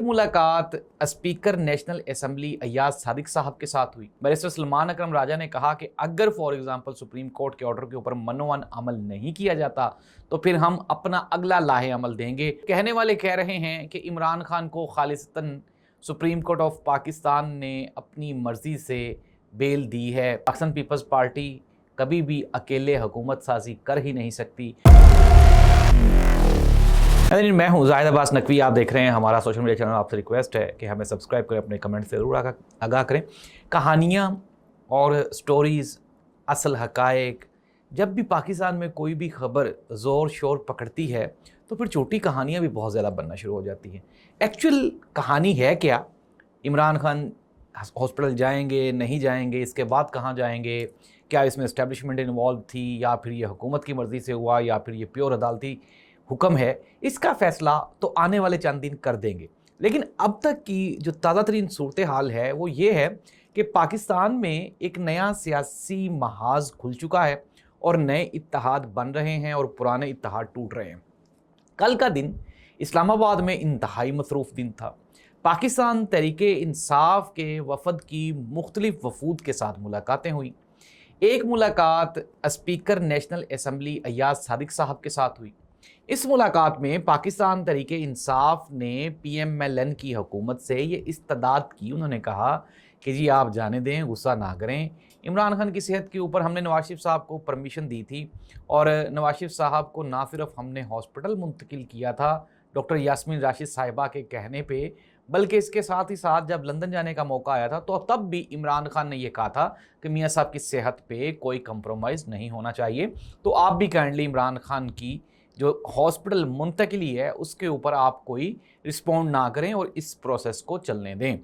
मुलाकात speaker national assembly Ayyaz Sadiq साहब के साथ हुई। बैरिस्टर सलमान अकरम राजा ने कहा कि अगर फॉर एग्जांपल सुप्रीम कोर्ट के ऑर्डर के ऊपर मनोवन अमल नहीं किया जाता तो फिर हम अपना अगला लाहे अमल देंगे। कहने वाले कह रहे हैं कि इमरान खान को खालिसतन सुप्रीम कोर्ट ऑफ पाकिस्तान ने अपनी मर्जी से बेल दी है। पाकिस्तान पीपल्स पार्टी कभी भी अकेले हुकूमत साजी कर ही नहीं सकती। मैं हूँ जाहिद अब्बास नकवी, आप देख रहे हैं हमारा सोशल मीडिया चैनल। आपसे रिक्वेस्ट है कि हमें सब्सक्राइब करें, अपने कमेंट से ज़रूर आगाह करें। कहानियाँ और स्टोरीज़, असल हक़ाइक़, जब भी पाकिस्तान में कोई भी खबर ज़ोर शोर पकड़ती है तो फिर छोटी कहानियाँ भी बहुत ज़्यादा बनना शुरू हो जाती हैं। एक्चुअल कहानी है क्या? इमरान खान हॉस्पिटल जाएंगे, नहीं जाएंगे, इसके बाद कहाँ जाएंगे, क्या इसमें इस्टेब्लिशमेंट इन्वॉल्व थी या फिर ये हुकूमत की मर्ज़ी से हुआ या फिर ये प्योर अदालती हुक्म है, इसका फ़ैसला तो आने वाले चंद दिन कर देंगे। लेकिन अब तक की जो ताज़ा तरीन सूरत हाल है वो ये है कि पाकिस्तान में एक नया सियासी महाज खुल चुका है और नए इत्तेहाद बन रहे हैं और पुराने इत्तेहाद टूट रहे हैं। कल का दिन इस्लामाबाद में इंतहाई मसरूफ़ दिन था। पाकिस्तान तहरीके इंसाफ के वफद की मुख्तलिफ वफूद के साथ मुलाकातें हुई। एक मुलाकात speaker national assembly Ayyaz Sadiq साहब के साथ हुई। इस मुलाकात में पाकिस्तान तहरीके इंसाफ ने PMLN की हुकूमत से ये इस्तदाद की। उन्होंने कहा कि जी आप जाने दें, गुस्सा ना करें। इमरान खान की सेहत के ऊपर हमने नवाज शरीफ साहब को परमिशन दी थी और नवाज शरीफ साहब को ना सिर्फ हमने हॉस्पिटल मुंतकिल किया था डॉक्टर यास्मीन राशिद साहिबा के कहने पे, बल्कि इसके साथ ही साथ जब लंदन जाने का मौका आया था तो तब भी इमरान खान ने यह कहा था कि मियाँ साहब की सेहत पे कोई कंप्रोमाइज़ नहीं होना चाहिए। तो आप भी काइंडली इमरान खान की जो हॉस्पिटल मुंतकिली है उसके ऊपर आप कोई रिस्पॉन्ड ना करें और इस प्रोसेस को चलने दें।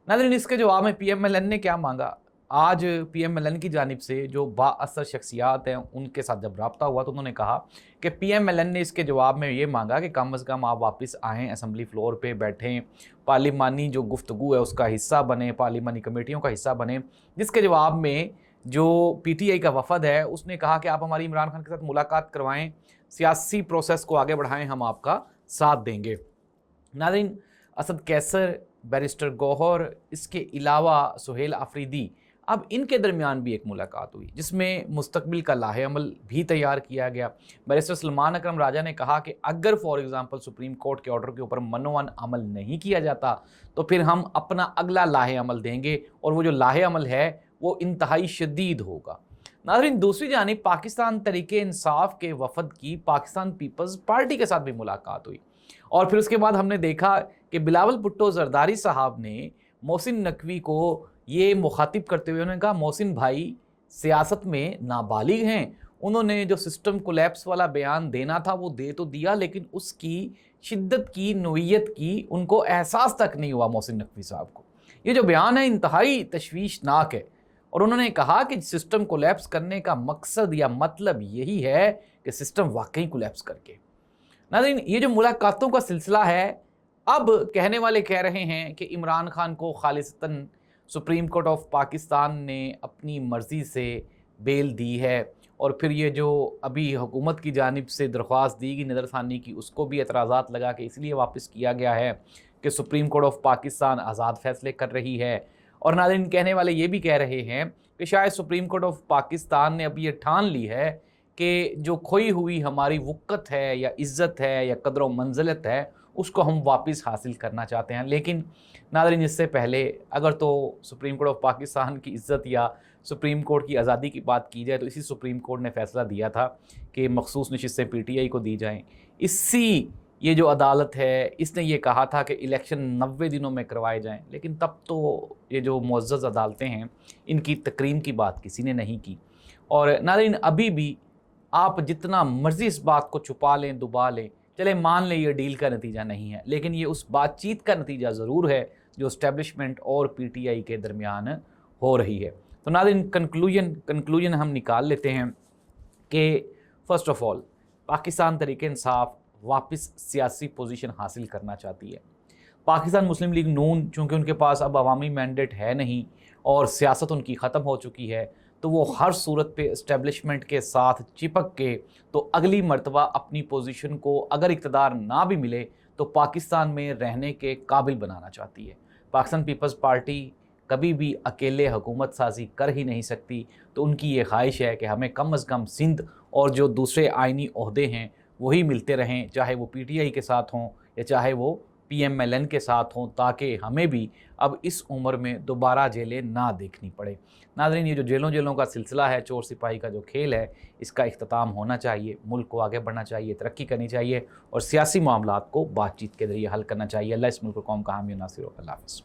नाज़रीन, इसके जवाब में PMLN ने क्या मांगा? आज PMLN की जानिब से जो बाअसर शख्सियात हैं उनके साथ जब रब्ता हुआ तो उन्होंने कहा कि PMLN ने इसके जवाब में ये मांगा कि कम अज़ कम आप वापस आएँ, असम्बली फ्लोर पे बैठें, पार्लिमानी जो गुफ्तगू है उसका हिस्सा बने, पार्लिमानी कमेटियों का हिस्सा बने। जिसके जवाब में जो PTI का वफद है उसने कहा कि आप हमारी इमरान खान के साथ मुलाकात करवाएं, सियासी प्रोसेस को आगे बढ़ाएं, हम आपका साथ देंगे। नाज़रीन, असद कैसर, बैरिस्टर गौहर, इसके अलावा सुहेल आफरीदी, अब इनके दरमियान भी एक मुलाकात हुई जिसमें मुस्तकबिल का लाहे अमल भी तैयार किया गया। बैरिस्टर सलमान अकरम राजा ने कहा कि अगर फॉर एग्जांपल सुप्रीम कोर्ट के ऑर्डर के ऊपर मनोवन अमल नहीं किया जाता तो फिर हम अपना अगला लाहे अमल देंगे और वो जो लाहे अमल है वो इंतहाई शदीद होगा। नाज़रीन, दूसरी जानिब पाकिस्तान तहरीके इंसाफ के वफद की पाकिस्तान पीपल्स पार्टी के साथ भी मुलाकात हुई और फिर उसके बाद हमने देखा कि बिलावल भुट्टो जरदारी साहब ने मोहसिन नकवी को ये मुखातिब करते हुए उन्होंने कहा, मोहसिन भाई सियासत में नाबालिग हैं। उन्होंने जो सिस्टम कोलैप्स वाला बयान देना था वो दे तो दिया, लेकिन उसकी शिद्दत की, नोयत की उनको एहसास तक नहीं हुआ मोहसिन नकवी साहब को। ये जो बयान है इंतहाई तशवीशनाक है और उन्होंने कहा कि सिस्टम कोलैप्स करने का मकसद या मतलब यही है कि सिस्टम वाकई कोलैप्स करके। नाज़रीन, ये जो मुलाकातों का सिलसिला है, अब कहने वाले कह रहे हैं कि इमरान खान को खालिसतन सुप्रीम कोर्ट ऑफ पाकिस्तान ने अपनी मर्ज़ी से बेल दी है और फिर ये जो अभी हुकूमत की जानिब से दरख्वास्त दी गई नज़रसानी की, उसको भी एतराज़ात लगा के इसलिए वापस किया गया है कि सुप्रीम कोर्ट ऑफ पाकिस्तान आज़ाद फ़ैसले कर रही है। और नाज़रीन, कहने वाले ये भी कह रहे हैं कि शायद सुप्रीम कोर्ट ऑफ पाकिस्तान ने अभी ये ठान ली है कि जो खोई हुई हमारी वक़्त है या इज़्ज़त है या कदर व मंज़िलत है उसको हम वापस हासिल करना चाहते हैं। लेकिन नाज़रीन, इससे पहले अगर तो सुप्रीम कोर्ट ऑफ पाकिस्तान की इज़्ज़त या सुप्रीम कोर्ट की आज़ादी की बात की जाए तो इसी सुप्रीम कोर्ट ने फ़ैसला दिया था कि मखसूस नशिस्तें PTI को दी जाएँ। इसी ये जो अदालत है इसने ये कहा था कि इलेक्शन 90 दिनों में करवाए जाएं, लेकिन तब तो ये जो मुअज़्ज़ज़ अदालतें हैं इनकी तकरीम की बात किसी ने नहीं की। और नाज़रीन, अभी भी आप जितना मर्ज़ी इस बात को छुपा लें, दबा लें, चले मान लें ये डील का नतीजा नहीं है, लेकिन ये उस बातचीत का नतीजा ज़रूर है जो इस्टेब्लिशमेंट और PTI के दरमियान हो रही है। तो नाज़रीन, कंक्लूजन हम निकाल लेते हैं कि first of all Pakistan Tehreek-e Insaf वापस सियासी पोजीशन हासिल करना चाहती है। पाकिस्तान मुस्लिम लीग नून, चूँकि उनके पास अब अवामी मैंडेट है नहीं और सियासत उनकी ख़त्म हो चुकी है, तो वो हर सूरत पे इस्टेब्लिशमेंट के साथ चिपक के तो अगली मर्तबा अपनी पोजीशन को अगर इक़्तिदार ना भी मिले تو پاکستان میں رہنے کے قابل بنانا چاہتی ہے۔ پاکستان پیپلز پارٹی کبھی بھی اکیلے حکومت سازی کر ہی نہیں سکتی، تو ان کی یہ خواہش ہے کہ ہمیں کم از کم سندھ اور جو دوسرے آئینی عہدے ہیں وہی ملتے رہیں، چاہے وہ پی ٹی آئی کے ساتھ ہوں یا چاہے وہ پی ایم ایل این کے ساتھ ہوں، تاکہ ہمیں بھی اب اس عمر میں دوبارہ جیلیں نہ دیکھنی پڑے۔ ناظرین، یہ جو جیلوں کا سلسلہ ہے، چور سپاہی کا جو کھیل ہے، اس کا اختتام ہونا چاہیے، ملک کو آگے بڑھنا چاہیے، ترقی کرنی چاہیے اور سیاسی معاملات کو بات چیت کے ذریعے حل کرنا چاہیے۔ اللہ اس ملک کو قوم کا حامی و ناصر ہو۔ اللہ حافظ۔